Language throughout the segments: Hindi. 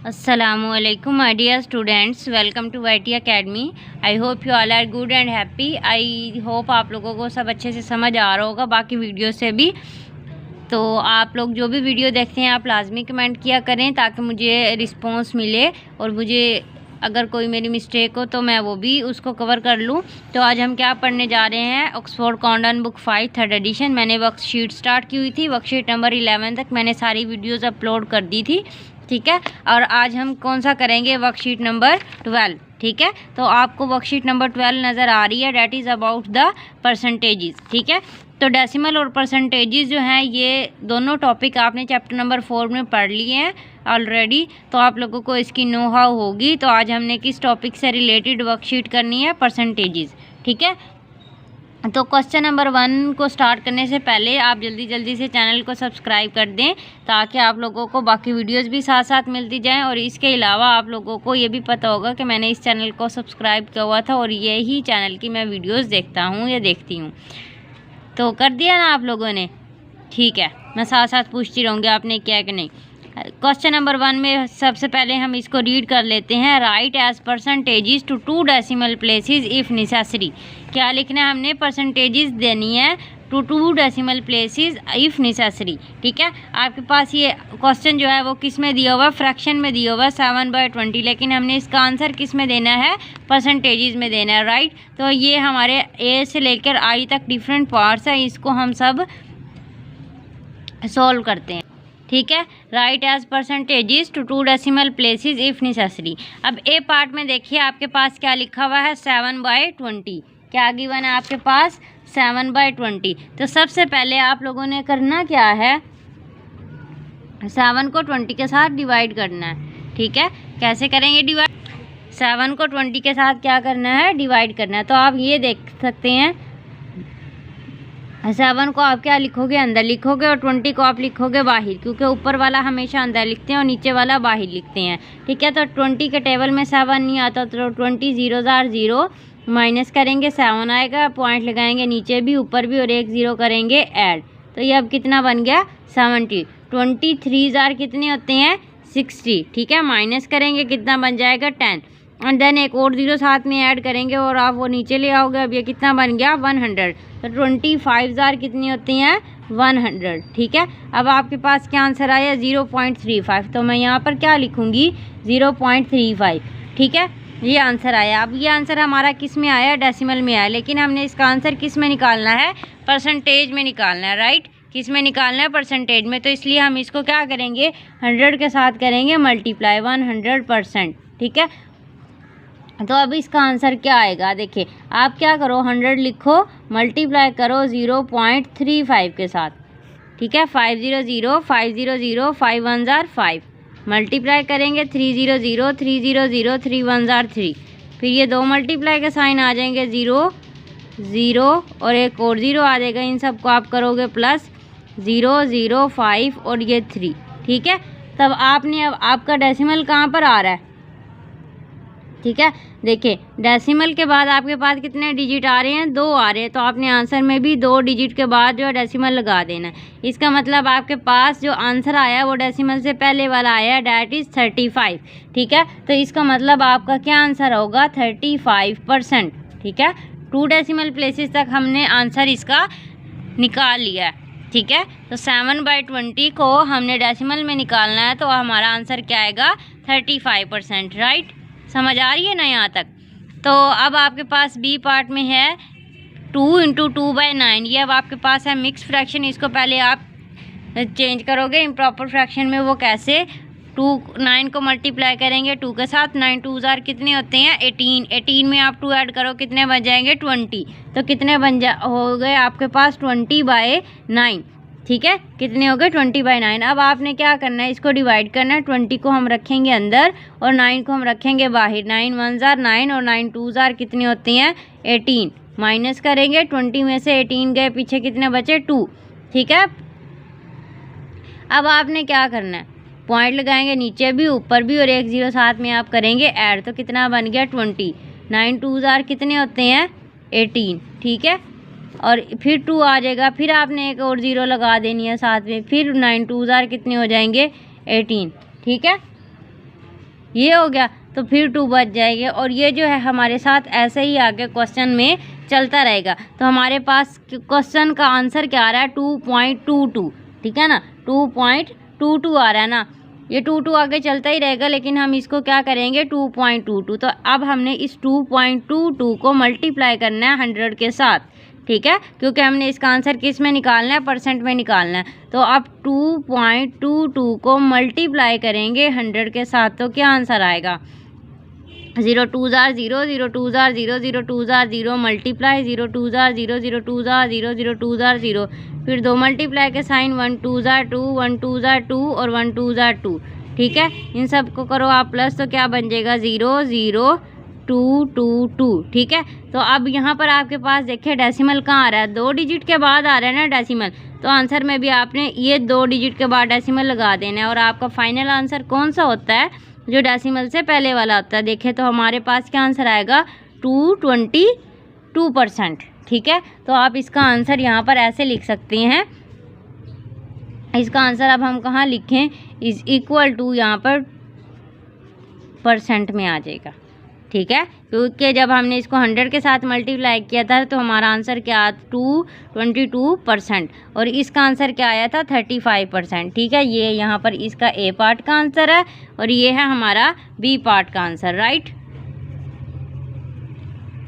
Assalamualaikum my dear students, welcome to YT Academy. I hope you all are good and happy. I hope आप लोगों को सब अच्छे से समझ आ रहा होगा बाकी वीडियो से भी। तो आप लोग जो भी वीडियो देखते हैं आप लाजमी कमेंट किया करें ताकि मुझे रिस्पांस मिले और मुझे अगर कोई मेरी मिस्टेक हो तो मैं वो भी उसको कवर कर लूँ। तो आज हम क्या पढ़ने जा रहे हैं, ऑक्सफोर्ड कॉन्डन बुक 5 3rd एडिशन। मैंने वर्कशीट स्टार्ट की हुई थी, वर्कशीट नंबर 11 तक मैंने सारी वीडियोज़ अपलोड कर दी थी, ठीक है। और आज हम कौन सा करेंगे, वर्कशीट नंबर 12, ठीक है। तो आपको वर्कशीट नंबर 12 नज़र आ रही है, that is about the percentages, ठीक है। तो डेसिमल और परसेंटेजेस जो हैं ये दोनों टॉपिक आपने चैप्टर नंबर 4 में पढ़ लिए हैं ऑलरेडी, तो आप लोगों को इसकी नो हाउ होगी। तो आज हमने किस टॉपिक से रिलेटेड वर्कशीट करनी है, परसेंटेजेस, ठीक है। तो क्वेश्चन नंबर 1 को स्टार्ट करने से पहले आप जल्दी से चैनल को सब्सक्राइब कर दें ताकि आप लोगों को बाकी वीडियोस भी साथ साथ मिलती जाएं। और इसके अलावा आप लोगों को ये भी पता होगा कि मैंने इस चैनल को सब्सक्राइब किया हुआ था और यही चैनल की मैं वीडियोस देखता हूँ या देखती हूँ। तो कर दिया ना आप लोगों ने, ठीक है। मैं साथ साथ पूछती रहूँगी आपने किया कि नहीं। क्वेश्चन नंबर 1 में सबसे पहले हम इसको रीड कर लेते हैं। Write as percentages to 2 decimal places if necessary. क्या लिखना है हमने, परसेंटेजेस देनी है to 2 decimal places if necessary, ठीक है। आपके पास ये क्वेश्चन जो है वो किस में दिया हुआ है, फ्रैक्शन में दिया हुआ है 7/20, लेकिन हमने इसका आंसर किस में देना है, परसेंटेजेस में देना है, राइट। तो ये हमारे ए से लेकर आई तक डिफरेंट पार्ट्स हैं, इसको हम सब सॉल्व करते हैं, ठीक है। Write as percentages to 2 decimal places if necessary. अब ए पार्ट में देखिए आपके पास क्या लिखा हुआ है, 7/20। क्या गिवन है आपके पास, 7/20। तो सबसे पहले आप लोगों ने करना क्या है, 7 को 20 के साथ डिवाइड करना है, ठीक है। कैसे करेंगे डिवाइड, 7 को 20 के साथ क्या करना है, डिवाइड करना है। तो आप ये देख सकते हैं 7 को आप क्या लिखोगे, अंदर लिखोगे, और 20 को आप लिखोगे बाहर, क्योंकि ऊपर वाला हमेशा अंदर लिखते हैं और नीचे वाला बाहर लिखते हैं, ठीक है। तो 20 के टेबल में 7 नहीं आता, तो 20 0 माइनस करेंगे 7 आएगा, पॉइंट लगाएंगे नीचे भी ऊपर भी और एक 0 करेंगे ऐड। तो ये अब कितना बन गया, 70। 23 कितने होते हैं, 60, ठीक है। माइनस करेंगे कितना बन जाएगा, 10, एंड देन एक और 0 साथ में ऐड करेंगे और आप वो नीचे ले आओगे। अब ये कितना बन गया, 100। तो 25,000 कितनी होती हैं, 100, ठीक है। अब आपके पास क्या आंसर आया, 0.35। तो मैं यहाँ पर क्या लिखूँगी, 0.35, ठीक है। ये आंसर आया। अब ये आंसर हमारा किस में आया, डेसिमल में आया, लेकिन हमने इसका आंसर किस में निकालना है, परसेंटेज में निकालना है, राइट। किस में निकालना है, परसेंटेज में। तो इसलिए हम इसको क्या करेंगे, 100 के साथ करेंगे मल्टीप्लाई, 100%, ठीक है। तो अब इसका आंसर क्या आएगा, देखिए आप क्या करो, 100 लिखो, मल्टीप्लाई करो 0.35 के साथ, ठीक है। 500 500 5 1 5, मल्टीप्लाई करेंगे 300 300 3 1 3, फिर ये 2 मल्टीप्लाई के साइन आ जाएंगे, 0 0 और एक और 0 आ जाएगा। इन सब को आप करोगे प्लस 0 0 5 और ये 3, ठीक है। तब आपने अब आपका डेसिमल कहाँ पर आ रहा है, ठीक है। देखिए डेसिमल के बाद आपके पास कितने डिजिट आ रहे हैं, 2 आ रहे हैं, तो आपने आंसर में भी 2 डिजिट के बाद जो है डेसिमल लगा देना है। इसका मतलब आपके पास जो आंसर आया वो डेसिमल से पहले वाला आया, डैट इज़ 35, ठीक है। तो इसका मतलब आपका क्या आंसर होगा, 35%, ठीक है। 2 डेसिमल प्लेसेस तक हमने आंसर इसका निकाल लिया है, ठीक है। तो 7/20 को हमने डेसिमल में निकालना है, तो हमारा आंसर क्या आएगा, 35%, राइट। समझ आ रही है ना यहाँ तक। तो अब आपके पास बी पार्ट में है 2 × 2/9। ये अब आपके पास है मिक्स फ्रैक्शन। इसको पहले आप चेंज करोगे इम्प्रॉपर फ्रैक्शन में, वो कैसे, 9 को मल्टीप्लाई करेंगे 2 के साथ, 9 2 कितने होते हैं, 18 में आप 2 ऐड करो, कितने बन जाएंगे, 20। तो कितने हो गए आपके पास, 20/9, ठीक है। कितने हो गए, 20/9। अब आपने क्या करना है, इसको डिवाइड करना है। 20 को हम रखेंगे अंदर और 9 को हम रखेंगे बाहर। 9 1 9 और 9 2 कितनी होती हैं, 18। माइनस करेंगे, 20 में से 18 गए, पीछे कितने बचे, 2, ठीक है। अब आपने क्या करना है, पॉइंट लगाएंगे नीचे भी ऊपर भी और एक 0 साथ में आप करेंगे ऐड। तो कितना बन गया, 20। 9 2 कितने होते हैं, 18, ठीक है। और फिर 2 आ जाएगा, फिर आपने एक और 0 लगा देनी है साथ में, फिर 9 2 कितने हो जाएंगे, 18, ठीक है। ये हो गया, तो फिर 2 बच जाएंगे और ये जो है हमारे साथ ऐसे ही आगे क्वेश्चन में चलता रहेगा। तो हमारे पास क्वेश्चन का आंसर क्या आ रहा है 2.22, ठीक है ना, 2.22 आ रहा है ना। ये 2 आगे चलता ही रहेगा, लेकिन हम इसको क्या करेंगे 2.22। तो अब हमने इस 2.22 को मल्टीप्लाई करना है 100 के साथ, ठीक है, क्योंकि हमने इसका आंसर किस में निकालना है, परसेंट में निकालना है। तो अब 2.22 को मल्टीप्लाई करेंगे 100 के साथ, तो क्या आंसर आएगा 0 2 jar 0 0 2 jar 0 0 2 jar 0 multiply 0 2 jar 0 0 2 jar 0 0 2 jar 0, फिर 2 मल्टीप्लाई के साइन 1 2 जार 2 1 2 जार 2 और 1 2 जार 2, ठीक है। इन सब को करो आप प्लस, तो क्या बन जाएगा 0 0 2 2 2, ठीक है। तो अब यहाँ पर आपके पास देखिए डेसिमल कहाँ आ रहा है, 2 डिजिट के बाद आ रहा है ना डेसिमल, तो आंसर में भी आपने ये 2 डिजिट के बाद डेसिमल लगा देना है और आपका फाइनल आंसर कौन सा होता है, जो डेसिमल से पहले वाला होता है। देखें तो हमारे पास क्या आंसर आएगा 222%, ठीक है। तो आप इसका आंसर यहाँ पर ऐसे लिख सकते हैं। इसका आंसर अब हम कहाँ लिखें, इज इक्वल टू यहाँ पर परसेंट में आ जाएगा, ठीक है, क्योंकि जब हमने इसको 100 के साथ मल्टीप्लाई किया था तो हमारा आंसर क्या 222% और इसका आंसर क्या आया था 35%, ठीक है। ये यहाँ पर इसका ए पार्ट का आंसर है और ये है हमारा बी पार्ट का आंसर, राइट।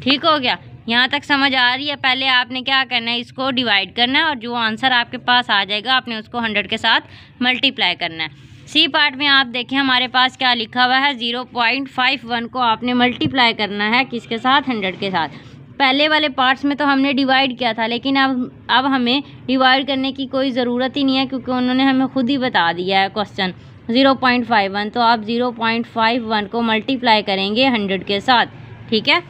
ठीक हो गया, यहाँ तक समझ आ रही है। पहले आपने क्या करना है, इसको डिवाइड करना है और जो आंसर आपके पास आ जाएगा आपने उसको 100 के साथ मल्टीप्लाई करना है। सी पार्ट में आप देखें हमारे पास क्या लिखा हुआ है 0.51 को आपने मल्टीप्लाई करना है किसके साथ, 100 के साथ। पहले वाले पार्ट्स में तो हमने डिवाइड किया था, लेकिन अब हमें डिवाइड करने की कोई ज़रूरत ही नहीं है क्योंकि उन्होंने हमें खुद ही बता दिया है क्वेश्चन 0.51। तो आप 0.51 को मल्टीप्लाई करेंगे 100 के साथ, ठीक है।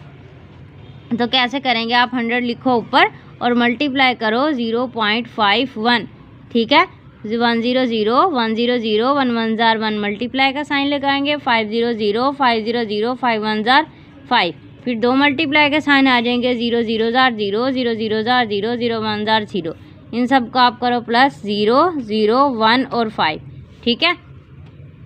तो कैसे करेंगे, आप 100 लिखो ऊपर और मल्टीप्लाई करो 0.51, ठीक है। 1 0 0 1 0 0 1 1 जार 1 मल्टीप्लाई का साइन लगाएंगे, 5 0 0 5 0 0 5 1 जार 5, फिर 2 मल्टीप्लाई के साइन आ जाएंगे 0 0 जार 0 0 0 जार 0 0 1 जार 0। इन सब को आप करो प्लस 0 0 1 और 5, ठीक है।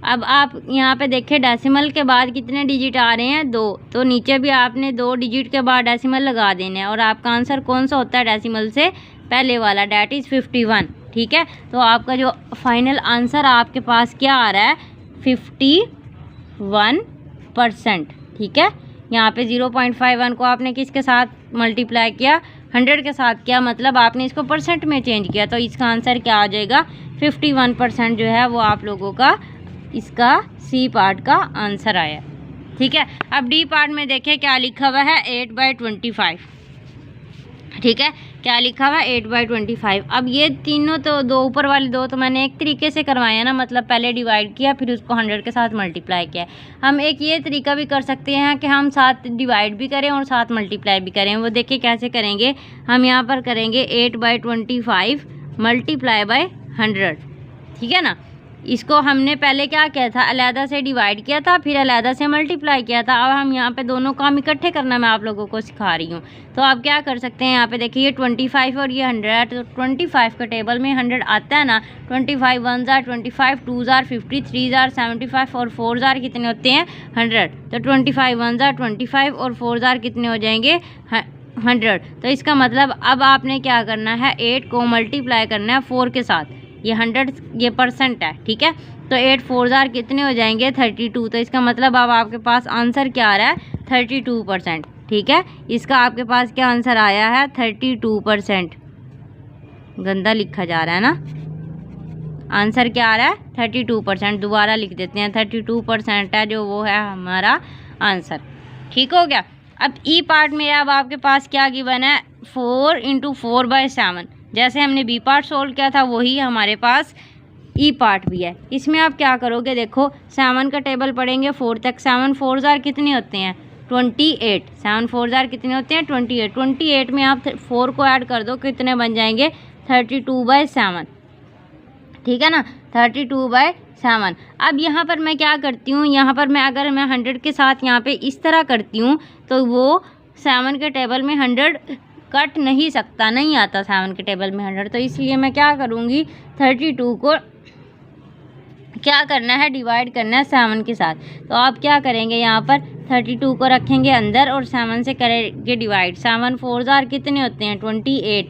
अब आप यहाँ पे देखें डेसिमल के बाद कितने डिजिट आ रहे हैं 2, तो नीचे भी आपने 2 डिजिट के बाद डेसिमल लगा देने हैं और आपका आंसर कौन सा होता है डेसिमल से पहले वाला, डैट इज़ 51, ठीक है। तो आपका जो फाइनल आंसर आपके पास क्या आ रहा है 51%, ठीक है। यहाँ पे 0.51 को आपने किसके साथ मल्टीप्लाई किया, 100 के साथ किया, मतलब आपने इसको परसेंट में चेंज किया, तो इसका आंसर क्या आ जाएगा 51% जो है वो आप लोगों का इसका सी पार्ट का आंसर आया, ठीक है। अब डी पार्ट में देखें क्या लिखा हुआ है 8/25, ठीक है। क्या लिखा हुआ है 8/25। अब ये तीनों तो दो ऊपर वाले दो तो मैंने एक तरीके से करवाया ना, मतलब पहले डिवाइड किया फिर उसको 100 के साथ मल्टीप्लाई किया। हम एक ये तरीका भी कर सकते हैं कि हम साथ डिवाइड भी करें और साथ मल्टीप्लाई भी करें। वो देखिए कैसे करेंगे, हम यहाँ पर करेंगे 8/25 मल्टीप्लाई बाय 100, ठीक है ना। इसको हमने पहले क्या किया था, अलहदा से डिवाइड किया था फिर अलहदा से मल्टीप्लाई किया था। अब हम यहाँ पे दोनों काम इकट्ठे करना मैं आप लोगों को सिखा रही हूँ। तो आप क्या कर सकते हैं, यहाँ पे देखिए ये 25 और ये 100 है, तो 25 के टेबल में 100 आता है ना। 25 1 जार 25, 2 जार 50, 3 जार 75 और 4 जार कितने होते हैं 100। तो 25 1 जार 25 और 4 जार कितने हो जाएंगे 100। तो इसका मतलब अब आपने क्या करना है 8 को मल्टीप्लाई करना है 4 के साथ। ये 100 ये परसेंट है, ठीक है। तो 8 4 जार कितने हो जाएंगे 32। तो इसका मतलब अब आपके पास आंसर क्या आ रहा है 32%, ठीक है। इसका आपके पास क्या आंसर आया है 32%। गंदा लिखा जा रहा है ना, आंसर क्या आ रहा है 32%। दोबारा लिख देते हैं 32% है जो वो है हमारा आंसर, ठीक हो गया। अब ई पार्ट में अब आपके पास क्या गिवन है 4 × 4/7। जैसे हमने बी पार्ट सोल्व किया था वही हमारे पास ई पार्ट भी है। इसमें आप क्या करोगे, देखो 7 का टेबल पढ़ेंगे 4 तक। 7 4 जार कितने होते हैं 28। 7 4 जार कितने होते हैं 28। 28 में आप 4 को ऐड कर दो कितने बन जाएंगे 32/7, ठीक है ना, 32/7। अब यहाँ पर मैं क्या करती हूँ, यहाँ पर मैं अगर मैं 100 के साथ यहाँ पे इस तरह करती हूँ तो वो 7 के टेबल में 100 कट नहीं सकता, नहीं आता 7 के टेबल में 100। तो इसलिए मैं क्या करूँगी 32 को क्या करना है, डिवाइड करना है 7 के साथ। तो आप क्या करेंगे, यहाँ पर 32 को रखेंगे अंदर और 7 से करेंगे डिवाइड। 7 4 जार कितने होते हैं 28।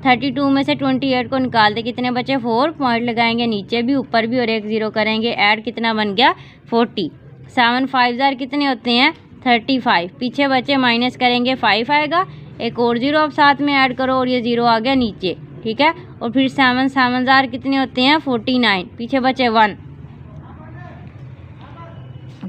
32 में से 28 को निकालते कितने बचे 4, पॉइंट लगाएंगे नीचे भी ऊपर भी और एक 0 करेंगे ऐड, कितना बन गया 40। 7 5 जार कितने होते हैं 35, पीछे बचे माइनस करेंगे 5 आएगा, एक और 0 अब साथ में ऐड करो और ये 0 आ गया नीचे, ठीक है। और फिर 7 7 जार कितने होते हैं 49, पीछे बचे 1,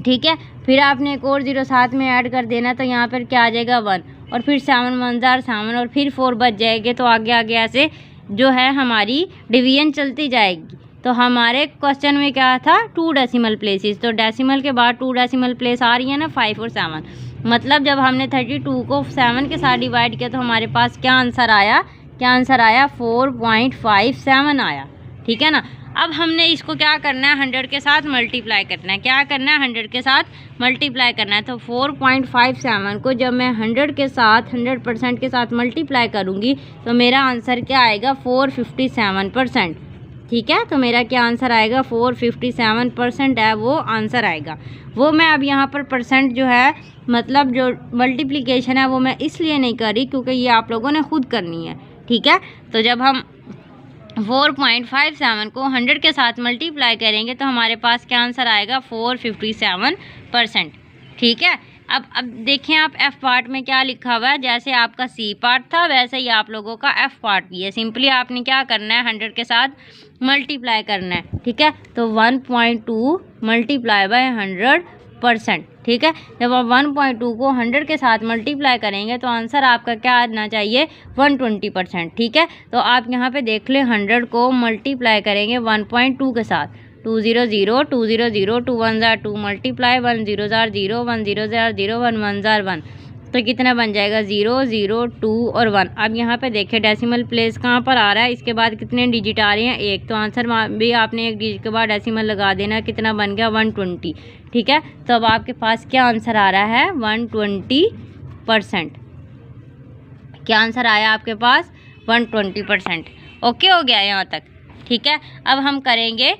ठीक है। फिर आपने एक और 0 साथ में ऐड कर देना, तो यहाँ पर क्या आ जाएगा 1, और फिर 7 1 जार 7 और फिर 4 बच जाएंगे। तो आगे आगे ऐसे जो है हमारी डिवीजन चलती जाएगी। तो हमारे क्वेश्चन में क्या था 2 डेसिमल प्लेसेस, तो डेसिमल के बाद 2 डेसिमल प्लेस आ रही है ना 5 और 7, मतलब जब हमने 32 को 7 के साथ डिवाइड किया तो हमारे पास क्या आंसर आया, 4.57 आया, ठीक है ना। अब हमने इसको क्या करना है 100 के साथ मल्टीप्लाई करना है, क्या करना है 100 के साथ मल्टीप्लाई करना है। तो 4.57 को जब मैं 100 के साथ 100% के साथ मल्टीप्लाई करूँगी तो मेरा आंसर क्या आएगा 457%, ठीक है। तो मेरा क्या आंसर आएगा 457% है वो आंसर आएगा। वो मैं अब यहाँ पर परसेंट जो है मतलब जो मल्टीप्लिकेशन है वो मैं इसलिए नहीं कर रही क्योंकि ये आप लोगों ने खुद करनी है, ठीक है। तो जब हम 4.57 को 100 के साथ मल्टीप्लाई करेंगे तो हमारे पास क्या आंसर आएगा 457%, ठीक है। अब देखें आप एफ पार्ट में क्या लिखा हुआ है, जैसे आपका सी पार्ट था वैसे ही आप लोगों का एफ पार्ट भी है। सिंपली आपने क्या करना है 100 के साथ मल्टीप्लाई करना है, ठीक है। तो 1.2 मल्टीप्लाई बाय 100%, ठीक है। जब आप 1.2 को 100 के साथ मल्टीप्लाई करेंगे तो आंसर आपका क्या आना चाहिए 120%, ठीक है। तो आप यहाँ पे देख लें 100 को मल्टीप्लाई करेंगे 1.2 के साथ, 2 0 0 2 0 0 2 1 jar 2 multiply 1 0 jar 0 1 0 jar 0 1 1 jar 1, तो कितना बन जाएगा 0 0 2 और 1। अब यहाँ पे देखें डेसिमल प्लेस कहाँ पर आ रहा है, इसके बाद कितने डिजिट आ रहे हैं 1, तो आंसर भी आपने एक डिजिट के बाद डेसिमल लगा देना, कितना बन गया 120, ठीक है। तो अब आपके पास क्या आंसर आ रहा है 120%, क्या आंसर आया आपके पास 120%। ओके हो गया यहाँ तक, ठीक है। अब हम करेंगे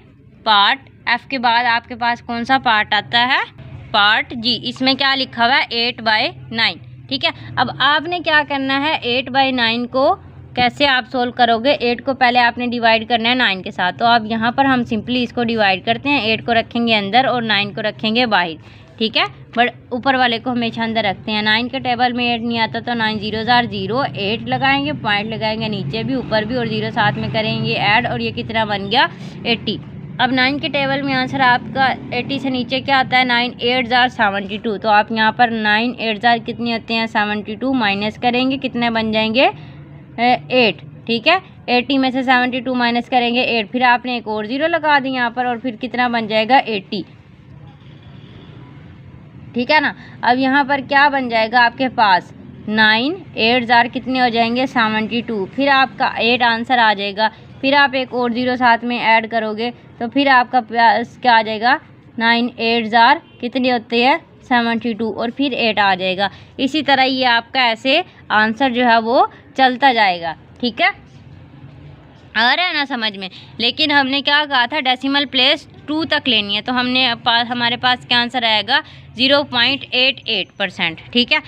पार्ट एफ के बाद आपके पास कौन सा पार्ट आता है पार्ट जी, इसमें क्या लिखा हुआ है 8/9, ठीक है। अब आपने क्या करना है 8/9 को कैसे आप सोल्व करोगे, 8 को पहले आपने डिवाइड करना है 9 के साथ। तो अब यहाँ पर हम सिंपली इसको डिवाइड करते हैं, 8 को रखेंगे अंदर और 9 को रखेंगे बाहर, ठीक है। बट ऊपर वाले को हमेशा अंदर रखते हैं। 9 के टेबल में 8 नहीं आता तो 9 0 जार 0, 8 लगाएंगे, पॉइंट लगाएंगे नीचे भी ऊपर भी और 0 साथ में करेंगे ऐड, और ये कितना बन गया 80। अब 9 के टेबल में आंसर आपका 80 से नीचे क्या आता है 9 8 जार 72, तो आप यहाँ पर 9 8 जार कितने होते हैं 72, माइनस करेंगे कितने बन जाएंगे 8, ठीक है। 80 में से 72 माइनस करेंगे 8, फिर आपने एक और 0 लगा दी यहाँ पर और फिर कितना बन जाएगा 80, ठीक है ना। अब यहाँ पर क्या बन जाएगा आपके पास 9 8 जार कितने हो जाएंगे 72, फिर आपका 8 आंसर आ जाएगा, फिर आप एक और 0 साथ में ऐड करोगे तो फिर आपका क्या आ जाएगा 9 8 जार कितने होते हैं 72 और फिर 8 आ जाएगा। इसी तरह ये आपका ऐसे आंसर जो है वो चलता जाएगा, ठीक है। आ रहा है ना समझ में। लेकिन हमने क्या कहा था डेसिमल प्लेस 2 तक लेनी है, तो हमारे पास क्या आंसर आएगा 0.88%, ठीक है।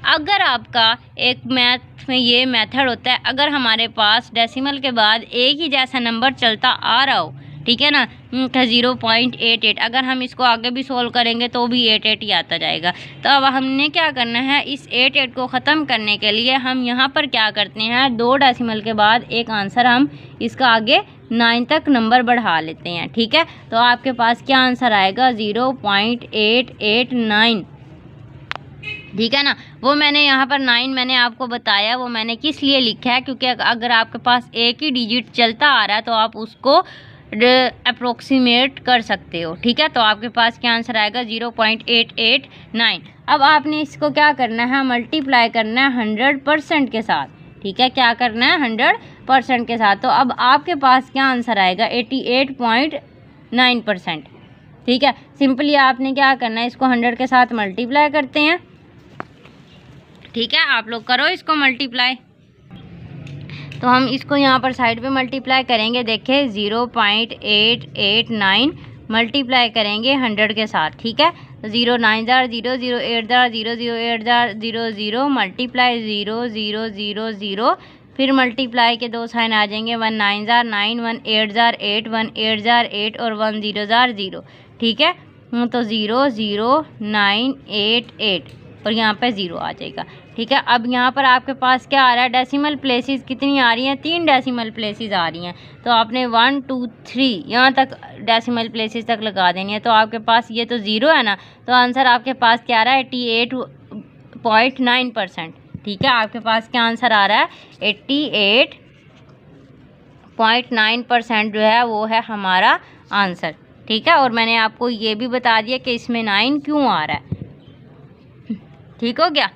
अगर आपका एक मैथ में ये मेथड होता है, अगर हमारे पास डेसिमल के बाद एक ही जैसा नंबर चलता आ रहा हो, ठीक है ना, 0.88, अगर हम इसको आगे भी सोल्व करेंगे तो भी 88 ही आता जाएगा। तो अब हमने क्या करना है इस 88 को ख़त्म करने के लिए हम यहाँ पर क्या करते हैं 2 डेसिमल के बाद एक आंसर हम इसका आगे 9 तक नंबर बढ़ा लेते हैं, ठीक है। तो आपके पास क्या आंसर आएगा 0.889, ठीक है ना। वो मैंने यहाँ पर 9 मैंने आपको बताया, वो मैंने किस लिए लिखा है क्योंकि अगर आपके पास एक ही डिजिट चलता आ रहा है तो आप उसको अप्रोक्सीमेट कर सकते हो, ठीक है। तो आपके पास क्या आंसर आएगा 0.889। अब आपने इसको क्या करना है मल्टीप्लाई करना है 100% के साथ, ठीक है। क्या करना है 100% के साथ। तो अब आपके पास क्या आंसर आएगा 88.9%, ठीक है। सिंपली आपने क्या करना है इसको 100 के साथ मल्टीप्लाई करते हैं, ठीक है। आप लोग करो इसको मल्टीप्लाई। तो हम इसको यहाँ पर साइड पे मल्टीप्लाई करेंगे, देखिए 0.889 मल्टीप्लाई करेंगे 100 के साथ, ठीक है। तो 0 9 जार 0 0 8 जार 0 0 8 जार 0 0 मल्टीप्लाई 0 0 0 0, फिर मल्टीप्लाई के 2 साइन आ जाएंगे, 1 9 जार 9 1 8 जार 8 1 8 जार 8 और 1 0 जार 0, ठीक है। तो 0 0 9 8 8 और यहाँ पे 0 आ जाएगा, ठीक है। अब यहाँ पर आपके पास क्या आ रहा है, डेसिमल प्लेसेस कितनी आ रही हैं, 3 डेसिमल प्लेसेस आ रही हैं। तो आपने 1 2 3 यहाँ तक डेसिमल प्लेसेस तक लगा देनी है। तो आपके पास ये तो 0 है ना, तो आंसर आपके पास क्या आ रहा है, 88.9%, ठीक है। आपके पास क्या आंसर आ रहा है, 88.9% जो है वो है हमारा आंसर, ठीक है। और मैंने आपको ये भी बता दिया कि इसमें 9 क्यों आ रहा है, ठीक हो गया।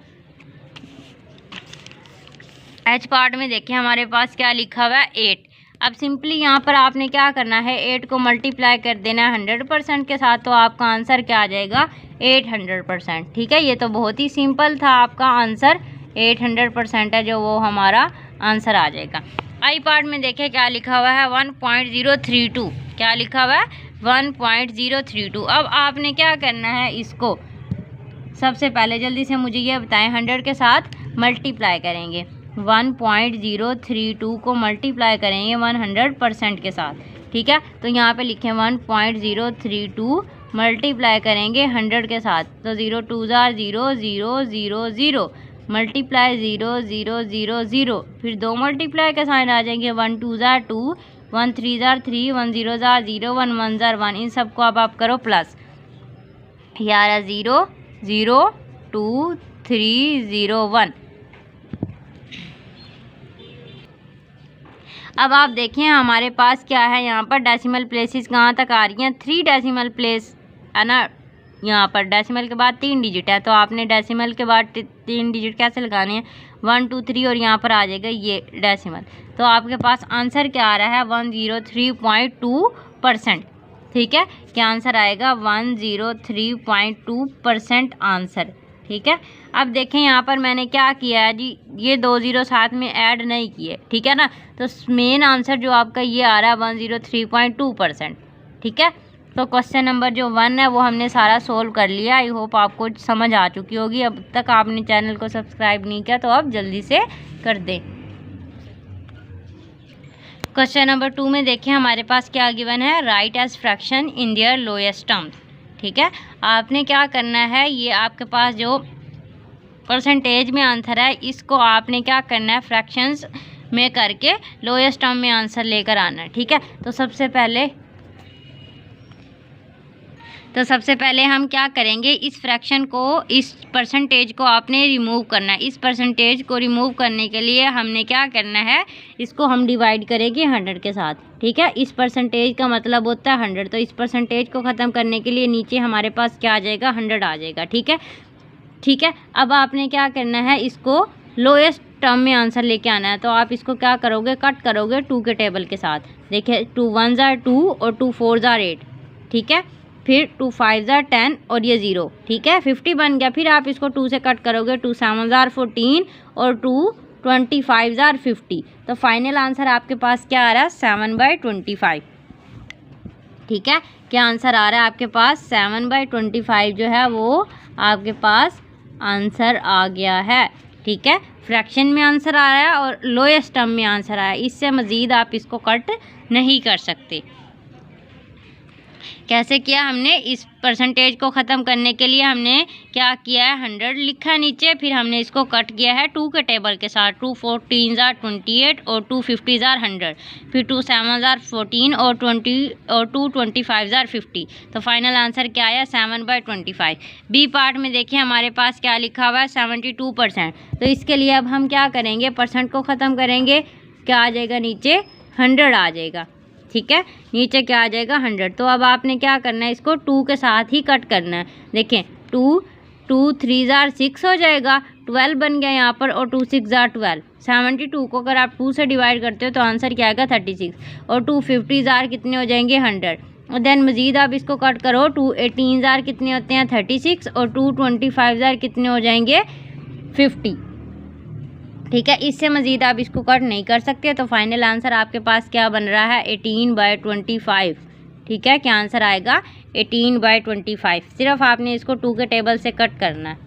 एच पार्ट में देखिए हमारे पास क्या लिखा हुआ है, 8। अब सिंपली यहाँ पर आपने क्या करना है, 8 को मल्टीप्लाई कर देना है 100% के साथ, तो आपका आंसर क्या आ जाएगा, 800%, ठीक है। ये तो बहुत ही सिंपल था, आपका आंसर 800% है जो वो हमारा आंसर आ जाएगा। आई पार्ट में देखिए क्या लिखा हुआ है, 1.032, क्या लिखा हुआ है, 1.032। अब आपने क्या करना है, इसको सबसे पहले जल्दी से मुझे ये बताएं, 100 के साथ मल्टीप्लाई करेंगे, 1.032 को मल्टीप्लाई करेंगे 100% के साथ, ठीक है। तो यहाँ पे लिखें 1.032 मल्टीप्लाई करेंगे 100 के साथ, तो 0 2 जार 0 0 0 0 मल्टीप्लाई 0 0 0 0, फिर 2 मल्टीप्लाई के साइन आ जाएंगे, 1 2 जार 2 1 3 जार 3 1 0 जार 0 1 1 जार 1, इन सबको अब आप करो प्लस, 0 0 2 3 0 1। अब आप देखें हमारे पास क्या है, यहाँ पर डेसिमल प्लेसेस कहाँ तक आ रही हैं, 3 डेसिमल प्लेस है ना। यहाँ पर डेसिमल के बाद 3 डिजिट है, तो आपने डेसिमल के बाद 3 डिजिट कैसे लगाने हैं, 1 2 3 और यहाँ पर आ जाएगा ये डेसिमल। तो आपके पास आंसर क्या आ रहा है, 103.2%, ठीक है। क्या आंसर आएगा, 103.2% आंसर, ठीक है। अब देखें यहाँ पर मैंने क्या किया है जी, ये 2 0 साथ में ऐड नहीं किए, ठीक है ना। तो मेन आंसर जो आपका ये आ रहा है 103.2%, ठीक है। तो क्वेश्चन नंबर जो 1 है वो हमने सारा सोल्व कर लिया। आई होप आपको समझ आ चुकी होगी। अब तक आपने चैनल को सब्सक्राइब नहीं किया तो अब जल्दी से कर दें। क्वेश्चन नंबर 2 में देखें हमारे पास क्या गिवन है, write as fraction in their lowest terms, ठीक है। आपने क्या करना है, ये आपके पास जो परसेंटेज में आंसर है इसको आपने क्या करना है, फ्रैक्शंस में करके लोएस्ट टर्म में आंसर लेकर आना है, ठीक है। तो सबसे पहले हम क्या करेंगे, इस फ्रैक्शन को, इस परसेंटेज को आपने रिमूव करना है। इस परसेंटेज को रिमूव करने के लिए हमने क्या करना है, इसको हम डिवाइड करेंगे 100 के साथ, ठीक है। इस परसेंटेज का मतलब होता है 100, तो इस परसेंटेज को ख़त्म करने के लिए नीचे हमारे पास क्या आ जाएगा, 100 आ जाएगा, ठीक है। ठीक है, अब आपने क्या करना है, इसको लोएस्ट टर्म में आंसर लेके आना है। तो आप इसको क्या करोगे, कट करोगे 2 के टेबल के साथ। देखिए 2 1 जार 2 और 2 4 जार 8, ठीक है। फिर 2 5 जार 10 और ये 0, ठीक है, 50 बन गया। फिर आप इसको 2 से कट करोगे, 2 7 जार 14 और 2 25 जार 50। तो फाइनल आंसर आपके पास क्या आ रहा है, 7/25, ठीक है। क्या आंसर आ रहा है आपके पास, 7/25 जो है वो आपके पास आंसर आ गया है, ठीक है। फ्रैक्शन में आंसर आ रहा है और लोएस्ट टर्म में आंसर आया, इससे मज़ीद आप इसको कट नहीं कर सकते। कैसे किया हमने, इस परसेंटेज को ख़त्म करने के लिए हमने क्या किया है, 100 लिखा है नीचे, फिर हमने इसको कट किया है 2 के टेबल के साथ। 2 14 जार 28 और 2 50 जार 100, फिर 2 7 जार 14 और 2 25 जार 50। तो फाइनल आंसर क्या आया, 7/25। बी पार्ट में देखिए हमारे पास क्या लिखा हुआ है, 72%। तो इसके लिए अब हम क्या करेंगे, परसेंट को ख़त्म करेंगे, क्या आ जाएगा नीचे, 100 आ जाएगा, ठीक है। नीचे क्या आ जाएगा, 100। तो अब आपने क्या करना है, इसको 2 के साथ ही कट करना है। देखें 2 3 जार 6 हो जाएगा, 12 बन गया यहाँ पर, और 2 6 जार 12। 72 को अगर आप 2 से डिवाइड करते हो तो आंसर क्या आएगा, 36। और 2 50 जार कितने हो जाएंगे, 100। और देन मज़ीद आप इसको कट करो, 2 18 जार कितने होते हैं, 36। और 2 25 जार कितने हो जाएंगे, 50, ठीक है। इससे मज़ीद आप इसको कट नहीं कर सकते। तो फाइनल आंसर आपके पास क्या बन रहा है, 18/25, ठीक है, क्या आंसर आएगा 18/25। सिर्फ आपने इसको 2 के टेबल से कट करना है।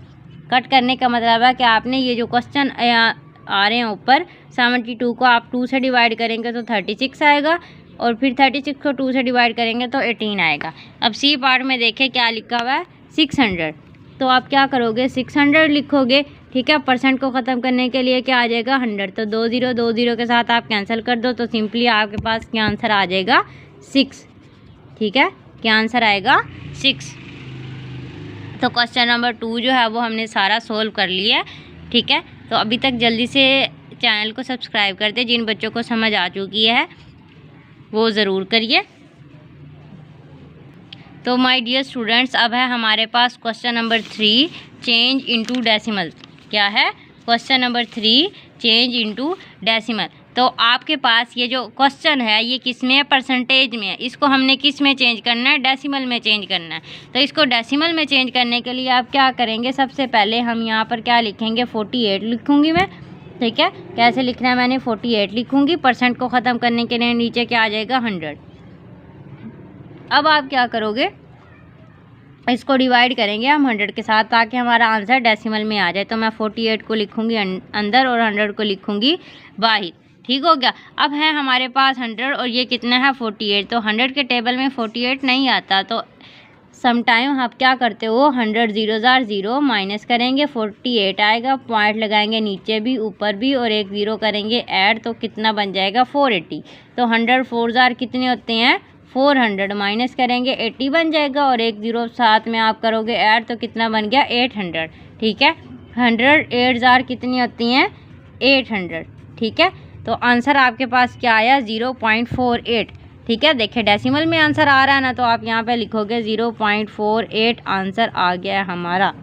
कट करने का मतलब है कि आपने ये जो क्वेश्चन आ रहे हैं ऊपर 72 को आप 2 से डिवाइड करेंगे तो 36 आएगा, और फिर 36 को 2 से डिवाइड करेंगे तो 18 आएगा। अब सी पार्ट में देखें क्या लिखा हुआ है 600, तो आप क्या करोगे 600 लिखोगे, ठीक है। परसेंट को ख़त्म करने के लिए क्या आ जाएगा 100, तो 2 0 के साथ आप कैंसिल कर दो, तो सिंपली आपके पास क्या आंसर आ जाएगा 6, ठीक है। क्या आंसर आएगा 6। तो क्वेश्चन नंबर 2 जो है वो हमने सारा सोल्व कर लिया है, ठीक है। तो अभी तक जल्दी से चैनल को सब्सक्राइब कर दे, जिन बच्चों को समझ आ चुकी है वो ज़रूर करिए। तो माय डियर स्टूडेंट्स, अब है हमारे पास question number 3 change into decimal. क्या है question number 3 change into decimal. तो आपके पास ये जो क्वेश्चन है ये किस में है, परसेंटेज में है। इसको हमने किस में चेंज करना है, डेसिमल में चेंज करना है। तो इसको डेसिमल में चेंज करने के लिए आप क्या करेंगे, सबसे पहले हम यहाँ पर क्या लिखेंगे 48 लिखूँगी मैं, ठीक है। कैसे लिखना है, मैंने 48 लिखूँगी। परसेंट को ख़त्म करने के लिए नीचे क्या आ जाएगा 100। अब आप क्या करोगे, इसको डिवाइड करेंगे हम 100 के साथ ताकि हमारा आंसर डेसिमल में आ जाए। तो मैं 48 को लिखूँगी अंदर और 100 को लिखूँगी बाहर, ठीक हो गया। अब है हमारे पास 100 और ये कितना है 48, तो 100 के टेबल में 48 नहीं आता, तो समटाइम आप क्या करते हो 100 0 0 माइनस करेंगे 48 आएगा, पॉइंट लगाएंगे नीचे भी ऊपर भी और एक 0 करेंगे ऐड, तो कितना बन जाएगा 480। तो 100 4 कितने होते हैं 400, माइनस करेंगे 80 बन जाएगा और एक 0 साथ में आप करोगे ऐड, तो कितना बन गया 800, ठीक है। 100 8 कितनी होती हैं 800, ठीक है। तो आंसर आपके पास क्या आया 0.48, ठीक है। देखिए डेसिमल में आंसर आ रहा है ना, तो आप यहाँ पे लिखोगे 0.48 आंसर आ गया है हमारा।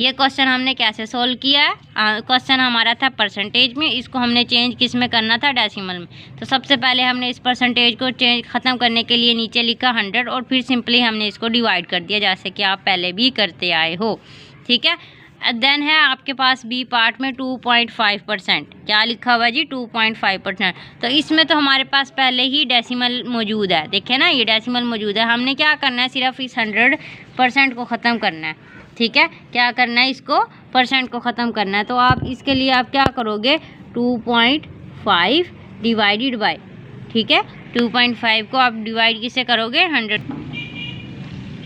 ये क्वेश्चन हमने कैसे सोल्व किया है, क्वेश्चन हमारा था परसेंटेज में, इसको हमने चेंज किस में करना था डेसिमल में। तो सबसे पहले हमने इस परसेंटेज को चेंज ख़त्म करने के लिए नीचे लिखा 100 और फिर सिंपली हमने इसको डिवाइड कर दिया, जैसे कि आप पहले भी करते आए हो, ठीक है। देन है आपके पास बी पार्ट में 2.5%, क्या लिखा हुआ जी 2.5%। तो इसमें तो हमारे पास पहले ही डेसिमल मौजूद है, देखें ना ये डेसिमल मौजूद है। हमने क्या करना है, सिर्फ इस 100% को ख़त्म करना है, ठीक है। क्या करना है, इसको परसेंट को ख़त्म करना है। तो आप इसके लिए आप क्या करोगे 2.5 डिवाइडेड बाय, ठीक है। 2.5 को आप डिवाइड किससे करोगे 100,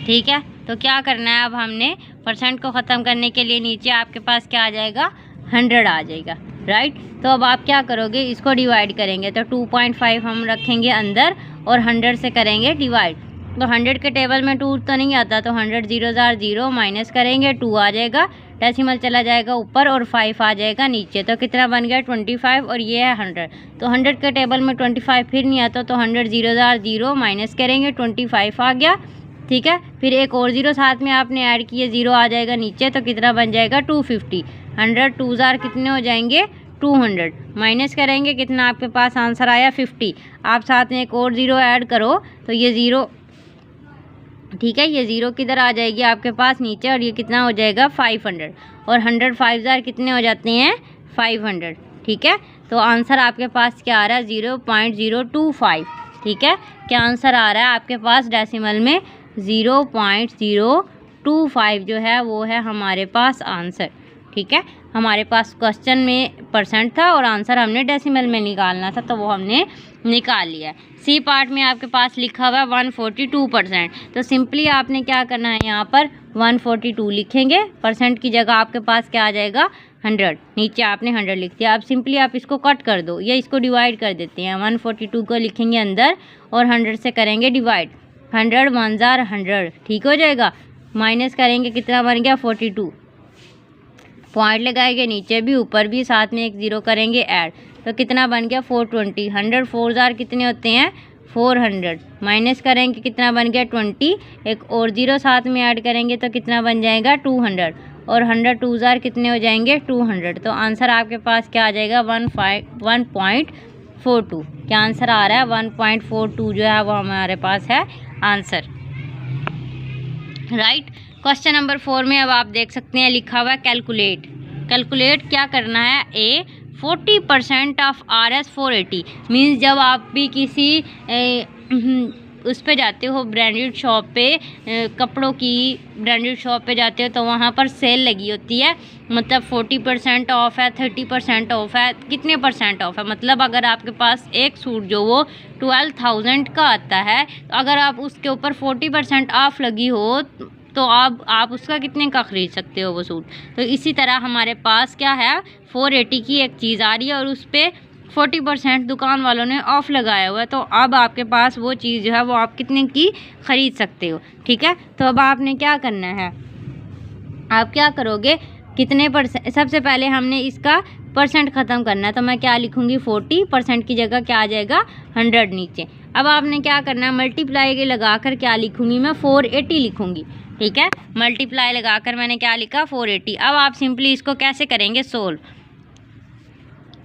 ठीक है। तो क्या करना है, अब हमने परसेंट को ख़त्म करने के लिए नीचे आपके पास क्या आ जाएगा 100 आ जाएगा, राइट। तो अब आप क्या करोगे, इसको डिवाइड करेंगे, तो 2.5 हम रखेंगे अंदर और 100 से करेंगे डिवाइड। तो 100 के टेबल में 2 तो नहीं आता, तो 100 0 0 माइनस करेंगे 2 आ जाएगा, डेसिमल चला जाएगा ऊपर और 5 आ जाएगा नीचे, तो कितना बन गया 25 और ये है 100। तो 100 के टेबल में 25 फिर नहीं आता, तो 100 0 0 माइनस करेंगे 25 आ गया, ठीक है। फिर एक और 0 साथ में आपने ऐड किए 0 आ जाएगा नीचे, तो कितना बन जाएगा 250। 100 2 कितने हो जाएंगे 200, माइनस करेंगे कितना आपके पास आंसर आया 50। आप साथ में एक और 0 ऐड करो तो ये 0, ठीक है, ये 0 किधर आ जाएगी आपके पास नीचे, और ये कितना हो जाएगा 500, और 100 5 कितने हो जाते हैं 500, ठीक है। तो आंसर आपके पास क्या आ रहा है 0.025, ठीक है। क्या आंसर आ रहा है आपके पास डेसिमल में 0.025 जो है वो है हमारे पास आंसर, ठीक है। हमारे पास क्वेश्चन में परसेंट था और आंसर हमने डेसिमल में निकालना था, तो वो हमने निकाल लिया। सी पार्ट में आपके पास लिखा हुआ है 142%, तो सिंपली आपने क्या करना है, यहाँ पर 142 लिखेंगे, परसेंट की जगह आपके पास क्या आ जाएगा 100, नीचे आपने 100 लिख दिया। अब सिंपली आप इसको कट कर दो या इसको डिवाइड कर देते हैं। 142 को लिखेंगे अंदर और 100 से करेंगे डिवाइड, 100 1 100, ठीक हो जाएगा। माइनस करेंगे कितना बन गया 42, पॉइंट लगाएंगे नीचे भी ऊपर भी, साथ में एक 0 करेंगे ऐड, तो कितना बन गया 420। 100 4 कितने होते हैं 400, माइनस करेंगे कितना बन गया 20, एक और 0 साथ में ऐड करेंगे तो कितना बन जाएगा 200, और 100 2 कितने हो जाएंगे 200। तो आंसर आपके पास क्या आ जाएगा 1.42। क्या आंसर आ रहा है 1.42 जो है वो हमारे पास है आंसर, राइट। क्वेश्चन नंबर 4 में अब आप देख सकते हैं लिखा हुआ है कैलकुलेट। कैलकुलेट क्या करना है, 40% ऑफ RS 480 मीन्स जब आप भी किसी उस पे जाते हो ब्रांडेड शॉप पे, कपड़ों की ब्रांडेड शॉप पे जाते हो तो वहाँ पर सेल लगी होती है, मतलब 40% ऑफ है, 30% ऑफ है, कितने परसेंट ऑफ है। मतलब अगर आपके पास एक सूट जो वो 12,000 का आता है, तो अगर आप उसके ऊपर 40% ऑफ लगी हो तो आप उसका कितने का ख़रीद सकते हो वो सूट। तो इसी तरह हमारे पास क्या है, 480 की एक चीज़ आ रही है और उस पर 40% दुकान वालों ने ऑफ़ लगाया हुआ है, तो अब आपके पास वो चीज़ जो है वो आप कितने की ख़रीद सकते हो। ठीक है, तो अब आपने क्या करना है, आप क्या करोगे, कितने परसेंट, सबसे पहले हमने इसका परसेंट ख़त्म करना है, तो मैं क्या लिखूँगी, 40% की जगह क्या आ जाएगा, 100 नीचे। अब आपने क्या करना है, मल्टीप्लाई लगा कर क्या लिखूँगी मैं, 480 लिखूँगी। ठीक है, मल्टीप्लाई लगाकर मैंने क्या लिखा, 480। अब आप सिंपली इसको कैसे करेंगे सोल्व,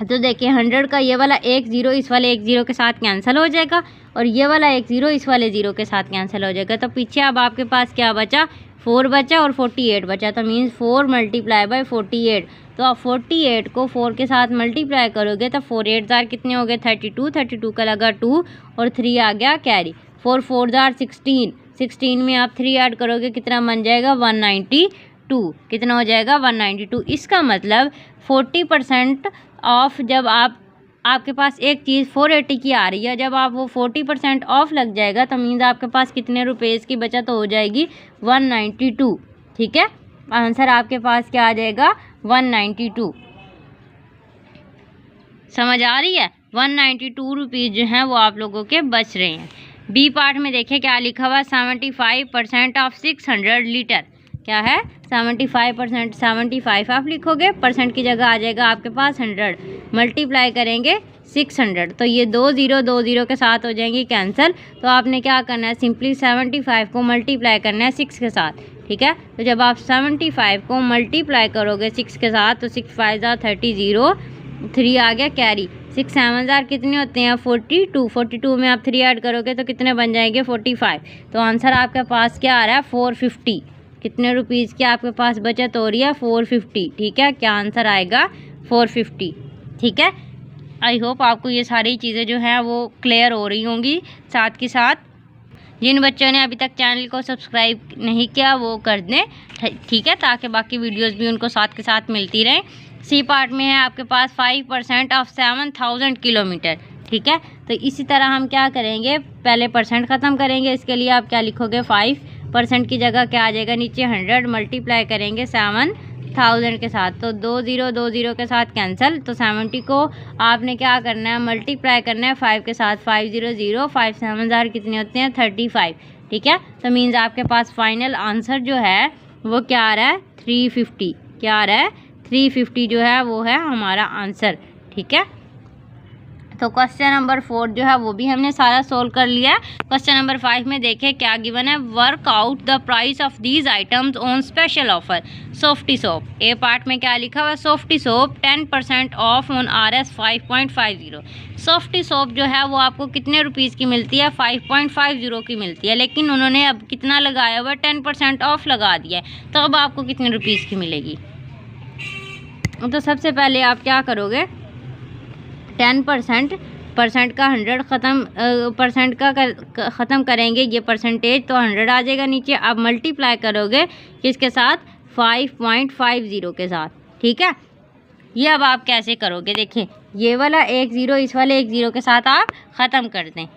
तो देखिए 100 का ये वाला 1 0 इस वाले 1 0 के साथ कैंसिल हो जाएगा और ये वाला 1 0 इस वाले 0 के साथ कैंसिल हो जाएगा। तो पीछे अब आपके पास क्या बचा, 4 बचा और 48 बचा, तो मीन्स 4 मल्टीप्लाई बाय 48। तो आप 48 को 4 के साथ मल्टीप्लाई करोगे तो 4 8 जार कितने हो गए, 32, 32 का लगा 2 और 3 आ गया कैरी, 4 4 जार 16, 16 में आप 3 ऐड करोगे कितना बन जाएगा, 192, कितना हो जाएगा, 192। इसका मतलब 40% ऑफ, जब आपके पास एक चीज़ 480 की आ रही है, जब आप वो 40% ऑफ लग जाएगा तो मीन्स आपके पास कितने रुपीज़ की बचत हो जाएगी, 192। ठीक है, आंसर आपके पास क्या आ जाएगा, 192। समझ आ रही है, 192 रुपीज़ जो हैं वो आप लोगों के बच रहे हैं। बी पार्ट में देखिए क्या लिखा हुआ, 75% ऑफ 600 लीटर, क्या है 75%, 75 आप लिखोगे, परसेंट की जगह आ जाएगा आपके पास 100, मल्टीप्लाई करेंगे 600, तो ये 2 0 के साथ हो जाएंगी कैंसिल। तो आपने क्या करना है, सिंपली 75 को मल्टीप्लाई करना है 6 के साथ। ठीक है, तो जब आप 75 को मल्टीप्लाई करोगे 6 के साथ तो 6 5 जार 30, 0 3 आ गया कैरी, 6 7 जार कितने होते हैं, 42, 42 में आप 3 ऐड करोगे तो कितने बन जाएंगे, 45। तो आंसर आपके पास क्या आ रहा है, 450। कितने रुपीज़ की आपके पास बचत हो रही है, 450। ठीक है, क्या आंसर आएगा, 450। ठीक है, आई होप आपको ये सारी चीज़ें जो हैं वो क्लियर हो रही होंगी। साथ के साथ जिन बच्चों ने अभी तक चैनल को सब्सक्राइब नहीं किया वो कर दें, ठीक है, ताकि बाकी वीडियोस भी उनको साथ के साथ मिलती रहें। सी पार्ट में है आपके पास 5% ऑफ 7000 किलोमीटर। ठीक है, तो इसी तरह हम क्या करेंगे, पहले परसेंट ख़त्म करेंगे। इसके लिए आप क्या लिखोगे, 5% की जगह क्या आ जाएगा, नीचे 100 मल्टीप्लाई करेंगे 7000 के साथ, तो 2 0 के साथ कैंसिल। तो 70 को आपने क्या करना है, मल्टीप्लाई करना है 5 के साथ, 5 0 0, 5 7 जार कितने होते हैं, 35। ठीक है, तो मीन्स आपके पास फाइनल आंसर जो है वो क्या आ रहा है, 350। क्या आ रहा है, 350 जो है वो है हमारा आंसर। ठीक है, तो क्वेश्चन नंबर 4 जो है वो भी हमने सारा सोल्व कर लिया है। क्वेश्चन नंबर 5 में देखें क्या गिवन है, work out the price of these items on special offer softy soap. A part में क्या लिखा हुआ, softy soap 10% off on RS 5.50। Softy soap जो है वो आपको कितने रुपीज़ की मिलती है, 5.50 की मिलती है, लेकिन उन्होंने अब कितना लगाया हुआ, 10% ऑफ लगा दिया है, तो अब आपको कितने रुपीज़ की मिलेगी। तो सबसे पहले आप क्या करोगे, 10% का 100 परसेंट का ख़त्म करेंगे, ये परसेंटेज, तो 100 आ जाएगा नीचे। अब मल्टीप्लाई करोगे किसके साथ, 5.50 के साथ। ठीक है, ये अब आप कैसे करोगे, देखिए ये वाला 1 0 इस वाले 1 0 के साथ आप ख़त्म कर दें।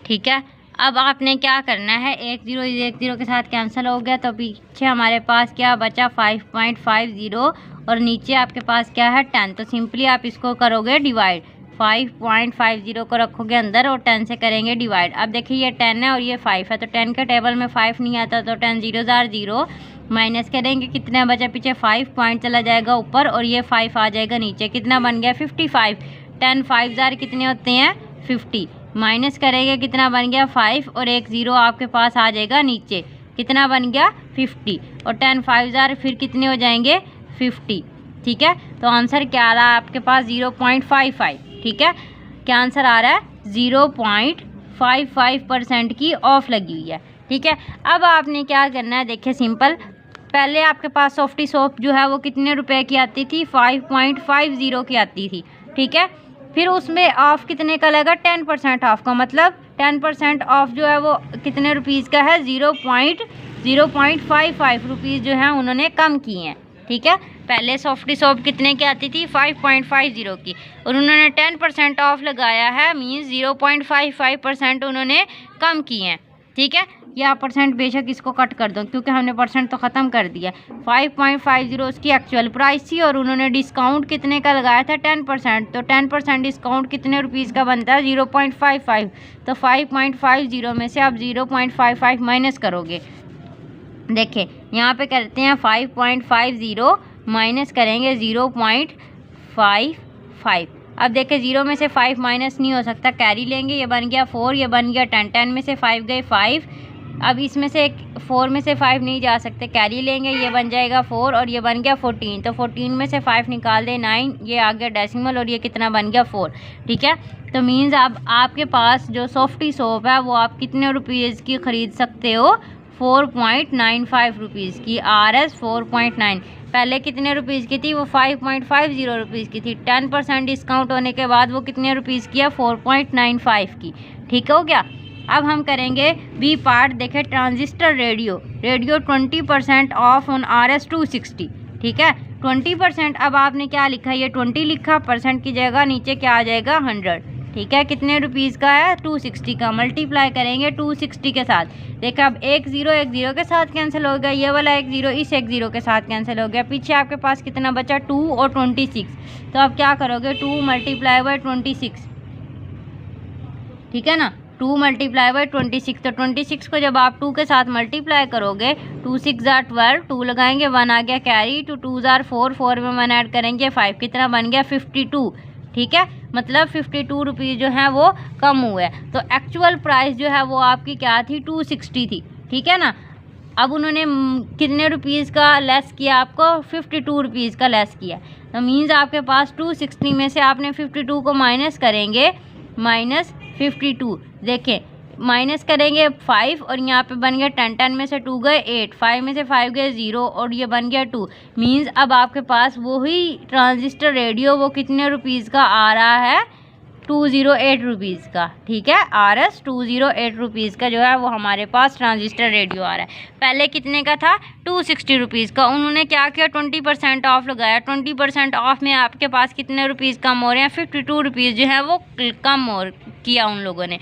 ठीक है, अब आपने क्या करना है, 1 0 के साथ कैंसिल हो गया, तो पीछे हमारे पास क्या बचा, 5.50 और नीचे आपके पास क्या है, 10। तो सिंपली आप इसको करोगे डिवाइड, 5.50 को रखोगे अंदर और 10 से करेंगे डिवाइड। अब देखिए ये 10 है और ये 5 है, तो 10 के टेबल में 5 नहीं आता, तो 10 0 जार 0 माइनस करेंगे, कितना बचा पीछे, 5 पॉइंट चला जाएगा ऊपर और ये 5 आ जाएगा नीचे, कितना बन गया, 55। 10 5 जार कितने होते हैं, 50, माइनस करेंगे कितना बन गया, 5 और 1 0 आपके पास आ जाएगा नीचे, कितना बन गया, 50 और 10 5 जार फिर कितने हो जाएंगे, 50। ठीक है, तो आंसर क्या आ रहा है आपके पास, 0.55। ठीक है, क्या आंसर आ रहा है, 0.55% की ऑफ लगी हुई है। ठीक है, अब आपने क्या करना है, देखिए सिंपल, पहले आपके पास सॉफ्टी सोप जो है वो कितने रुपए की आती थी, 5.50 की आती थी। ठीक है, फिर उसमें ऑफ कितने का लगा, 10% ऑफ का, मतलब 10% ऑफ जो है वो कितने रुपीज़ का है, 0.55 रुपीज़ जो है उन्होंने कम किए हैं। ठीक है, पहले सॉफ्टी सोप कितने की आती थी, 5.50 की, और उन्होंने 10% ऑफ लगाया है, मीन्स 0.55% उन्होंने कम किए हैं। ठीक है, या परसेंट बेशक इसको कट कर दो क्योंकि हमने परसेंट तो ख़त्म कर दिया। 5.50 उसकी एक्चुअल प्राइस थी और उन्होंने डिस्काउंट कितने का लगाया था, 10%। तो 10% डिस्काउंट कितने रुपीज़ का बनता है, 0.55। तो 5.50 में से आप 0.55 माइनस करोगे। देखिए यहाँ पे करते हैं 5.50 माइनस करेंगे 0.55। अब देखिए 0 में से 5 माइनस नहीं हो सकता, कैरी लेंगे, ये बन गया 4, ये बन गया 10, 10 में से 5 गए 5। अब इसमें से 4 में से 5 नहीं जा सकते, कैरी लेंगे, ये बन जाएगा 4 और ये बन गया 14। तो 14 में से 5 निकाल दें 9, ये आ गया डेसिमल और ये कितना बन गया 4। ठीक है, तो मीन्स अब आपके पास जो सॉफ्टी सोप है वो आप कितने रुपीज़ की ख़रीद सकते हो, 4.95 रुपीज़ की। RS 4.9 पहले कितने रुपीज़ की थी, वो 5.50 रुपीज़ की थी। 10% डिस्काउंट होने के बाद वो कितने रुपीज़ की है, 4.95 की। ठीक हो गया। अब हम करेंगे बी पार्ट। देखें transistor radio 20% of on RS 260। ठीक है, 20%। अब आपने क्या लिखा, ये 20 लिखा, परसेंट की जगह नीचे क्या आ जाएगा, 100। ठीक है, कितने रुपीज़ का है, 260 का। मल्टीप्लाई करेंगे 260 के साथ। देखा अब एक ज़ीरो के साथ कैंसिल हो गया, ये वाला एक ज़ीरो इस एक ज़ीरो के साथ कैंसिल हो गया। पीछे आपके पास कितना बचा, 2 और 26। तो आप क्या करोगे, 2 मल्टीप्लाई बाय 26। ठीक है ना, 2 मल्टीप्लाई बाय 26। तो 26 को जब आप 2 के साथ मल्टीप्लाई करोगे, 2 6 जार 12, 2 लगाएंगे, 1 आ गया कैरी, 2 2 जार 4, 4 में 1 ऐड करेंगे 5, कितना बन गया 52। ठीक है, मतलब 52 रुपीज़ जो है वो कम हुए। तो एक्चुअल प्राइस जो है वो आपकी क्या थी, 260 थी। ठीक है ना, अब उन्होंने कितने रुपीज़ का लेस किया, आपको 52 रुपीज़ का लेस किया। तो मीन्स आपके पास 260 में से आपने 52 को माइनस करेंगे, -52। देखें माइनस करेंगे 5 और यहाँ पे बन गया 10, 10 में से 2 गए 8, 5 में से 5 गए 0 और ये बन गया 2। मीन्स अब आपके पास वही ट्रांजिस्टर रेडियो वो कितने रुपीज़ का आ रहा है, 208 रुपीज़ का। ठीक है, RS 208 रुपीज़ का जो है वो हमारे पास ट्रांजिस्टर रेडियो आ रहा है। पहले कितने का था, 260 रुपीज़ का। उन्होंने क्या किया, 20% ऑफ लगाया। 20% ऑफ में आपके पास कितने रुपीज़ कम हो रहे हैं, 52 रुपीज़ जो है वो कम हो किया उन लोगों ने।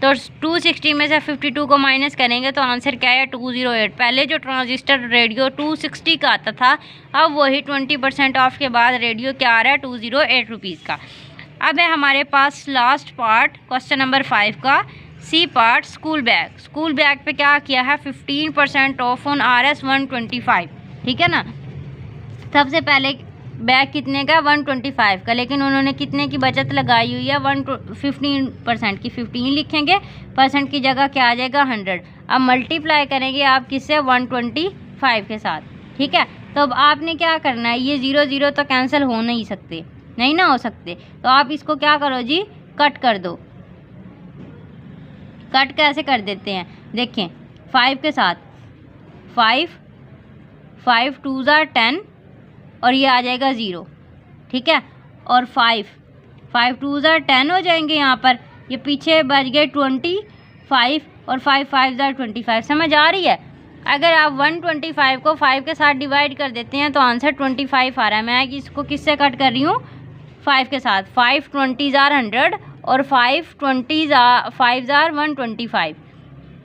तो 260 में से 52 को माइनस करेंगे तो आंसर क्या है, 208। पहले जो ट्रांजिस्टर रेडियो 260 का आता था, अब वही 20% ऑफ के बाद रेडियो क्या आ रहा है, 208 रुपीज़ का। अब है हमारे पास लास्ट पार्ट क्वेश्चन नंबर 5 का, C part school bag. School bag पे क्या किया है, 15% ऑफ ऑन RS 125। ठीक है ना, सबसे पहले बैग कितने का, 125 का, लेकिन उन्होंने कितने की बचत लगाई हुई है, 15% की। 15 लिखेंगे, परसेंट की जगह क्या आ जाएगा, 100। अब मल्टीप्लाई करेंगे आप किससे, 125 के साथ। ठीक है, तो अब आपने क्या करना है, ये 0 0 तो कैंसिल हो नहीं सकते, नहीं ना हो सकते, तो आप इसको क्या करो जी, कट कर दो। कट कैसे कर देते हैं, देखें 5 के साथ 5 2 जार 10 और ये आ जाएगा 0। ठीक है, और 5 2 जार 10 हो जाएंगे यहाँ पर, ये पीछे बच गए 25 और 5 5 जार 25। समझ आ रही है। अगर आप 125 को 5 के साथ डिवाइड कर देते हैं तो आंसर 25 आ रहा है। मैं इसको किससे कट कर रही हूँ, 5 के साथ। 5 20 जार 100 और 5 जार 125।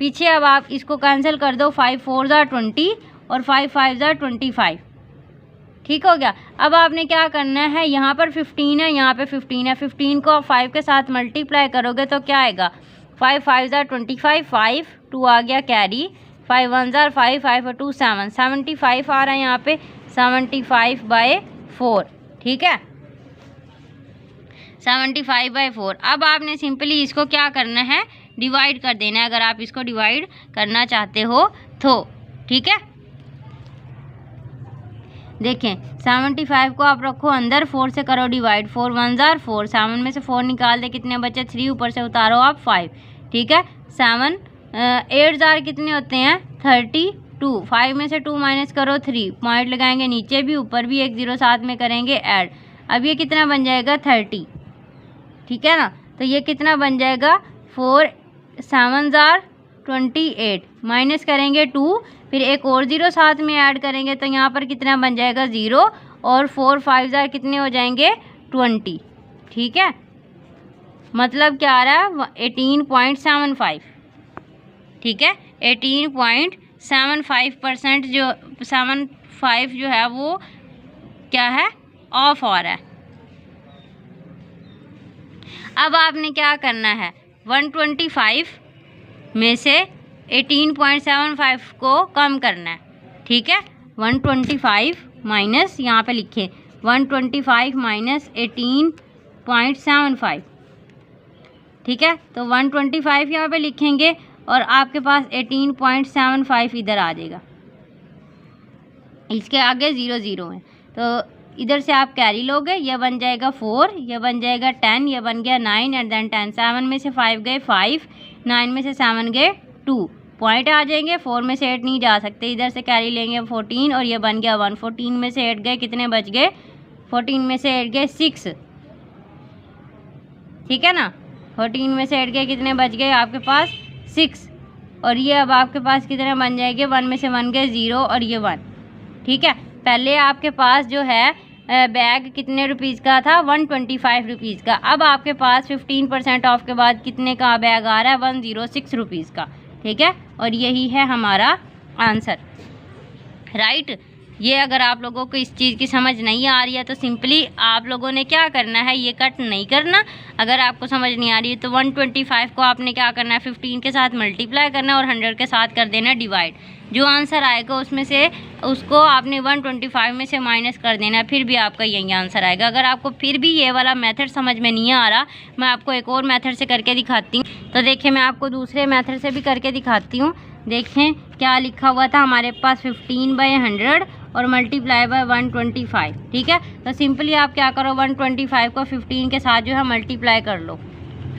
पीछे अब आप इसको कैंसिल कर दो, 5 4 जार 20 और 5 5 जार 25। ठीक हो गया। अब आपने क्या करना है, यहाँ पर 15 है, यहाँ पे 15 है। 15 को आप 5 के साथ मल्टीप्लाई करोगे तो क्या आएगा, 5 5 जार 25, 5 2 आ गया कैरी, 5 1 जार 5, 5 और 2 7, 75 आ रहा है यहाँ पे, 75/4। ठीक है, 75/4। अब आपने सिंपली इसको क्या करना है, डिवाइड कर देना है, अगर आप इसको डिवाइड करना चाहते हो तो। ठीक है, देखें 75 को आप रखो अंदर, 4 से करो डिवाइड, 4 1 जार 4, 7 में से 4 निकाल दे, कितने बचे 3, ऊपर से उतारो आप 5। ठीक है, 7 8 जार कितने होते हैं, 32, 5 में से 2 माइनस करो 3, पॉइंट लगाएंगे नीचे भी ऊपर भी, एक 0 साथ में करेंगे ऐड। अब ये कितना बन जाएगा, 30। ठीक है ना। तो ये कितना बन जाएगा 4 7 जार 28, माइनस करेंगे 2, फिर एक और 0 साथ में ऐड करेंगे तो यहाँ पर कितना बन जाएगा 0, और 4 5 जार कितने हो जाएंगे 20। ठीक है, मतलब क्या आ रहा है 18.75। ठीक है, 18.75% जो 75 जो है वो क्या है ऑफ हो रहा है। अब आपने क्या करना है 125 में से 18.75 को कम करना है। ठीक है, 125 माइनस, यहाँ पे लिखें 125 माइनस 18.75। ठीक है, तो 125 यहाँ पे लिखेंगे और आपके पास 18.75 इधर आ जाएगा। इसके आगे 0 0 है तो इधर से आप कैरी लोगे, यह बन जाएगा 4, यह बन जाएगा 10, यह बन गया 9 एंड देन 10। 7 में से 5 गए 5, 9 में से 7 गए 2, पॉइंट आ जाएंगे। 4 में से 8 नहीं जा सकते, इधर से कैरी लेंगे 14 और यह बन गया 1। 14 में से 8 गए, कितने बच गए 14 में से 8 गए 6। ठीक है ना, 14 में से 8 गए, कितने बच गए आपके पास 6, और ये अब आपके पास कितने बन जाएंगे 1 में से 1 गए 0 और ये 1। ठीक है, पहले आपके पास जो है बैग कितने रुपीज़ का था 125 रुपीज़ का, अब आपके पास 15% ऑफ के बाद कितने का बैग आ रहा है 106 रुपीज़ का। ठीक है, और यही है हमारा आंसर, राइट। ये अगर आप लोगों को इस चीज़ की समझ नहीं आ रही है तो सिंपली आप लोगों ने क्या करना है, ये कट नहीं करना। अगर आपको समझ नहीं आ रही है तो 125 को आपने क्या करना है 15 के साथ मल्टीप्लाई करना और 100 के साथ कर देना डिवाइड। जो आंसर आएगा उसमें से उसको आपने 125 में से माइनस कर देना है, फिर भी आपका यही आंसर आएगा। अगर आपको फिर भी ये वाला मेथड समझ में नहीं आ रहा, मैं आपको एक और मेथड से करके दिखाती हूँ। तो देखिए मैं आपको दूसरे मेथड से भी करके दिखाती हूँ। देखें क्या लिखा हुआ था हमारे पास 15/100 और मल्टीप्लाई बाय 125। ठीक है, तो सिंपली आप क्या करो 125 को 15 के साथ जो है मल्टीप्लाई कर लो।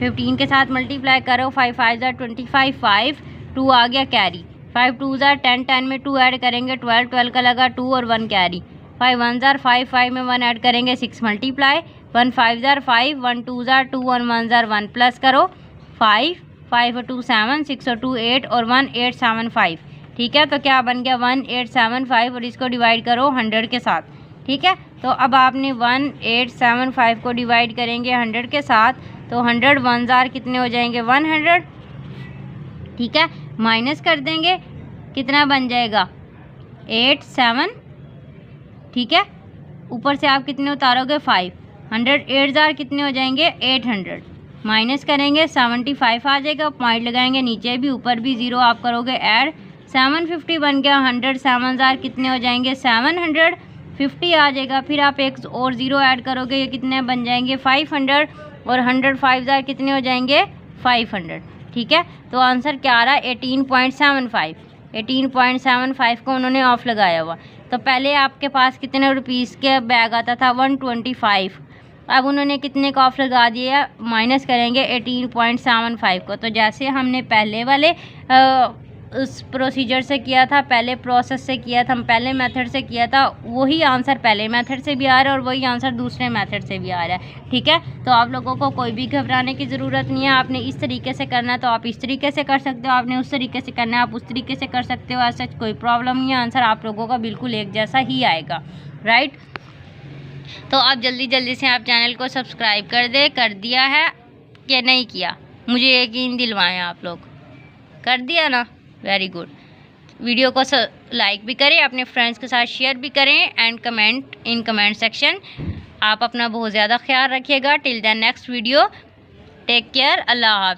15 के साथ मल्टीप्लाई करो, 5 5 जार 25, 5 2 आ गया कैरी, 5 2 जार 10, 10 में 2 ऐड करेंगे 12, 12 का लगा 2 और 1 कैरी, 5 1 जार 5, 5 में 1 ऐड करेंगे 6 मल्टीप्लाई, 1 5 जार 5, 1 2 जार 2 और 1 जार 1 प्लस करो 5, 5 और 2 7, 6 और 2 8 और 1 8 7 5। ठीक है, तो क्या बन गया 1875 और इसको डिवाइड करो 100 के साथ। ठीक है, तो अब आपने 1875 को डिवाइड करेंगे 100 के साथ तो 100 1 जार कितने हो जाएंगे 100। ठीक है, माइनस कर देंगे, कितना बन जाएगा 8 7। ठीक है, ऊपर से आप कितने उतारोगे 5, 100 8 जार कितने हो जाएंगे 800, माइनस करेंगे 75 आ जाएगा, पॉइंट लगाएंगे नीचे भी ऊपर भी 0 आप करोगे ऐड, 750 बन गया। 100 7 जार कितने हो जाएंगे 750 आ जाएगा, फिर आप एक और 0 ऐड करोगे, ये कितने बन जाएंगे 500 और 100 5 जार कितने हो जाएंगे 500। ठीक है, तो आंसर क्या आ रहा है 18.75। 18.75 को उन्होंने ऑफ लगाया हुआ। तो पहले आपके पास कितने रुपीज़ के बैग आता था 125, अब उन्होंने कितने का ऑफ लगा दिया, माइनस करेंगे 18.75 को। तो जैसे हमने पहले वाले उस प्रोसीजर से किया था, पहले प्रोसेस से किया था, हम पहले मेथड से किया था, वही आंसर पहले मेथड से भी आ रहा है और वही आंसर दूसरे मेथड से भी आ रहा है। ठीक है, तो आप लोगों को कोई भी घबराने की ज़रूरत नहीं है। आपने इस तरीके से करना है तो आप इस तरीके से कर सकते हो, आपने उस तरीके से करना है आप उस तरीके से कर सकते हो। ऐसा कोई प्रॉब्लम नहीं है, आंसर आप लोगों का बिल्कुल एक जैसा ही आएगा, राइट। तो आप जल्दी जल्दी से आप चैनल को सब्सक्राइब कर दे, कर दिया है कि नहीं किया, मुझे यकीन दिलवाएं आप लोग, कर दिया ना, वेरी गुड। वीडियो को लाइक भी करें, अपने फ्रेंड्स के साथ शेयर भी करें and comment in comment section. आप अपना बहुत ज़्यादा ख्याल रखिएगा। Till the next video, take care, अल्लाह हाफ़िज़।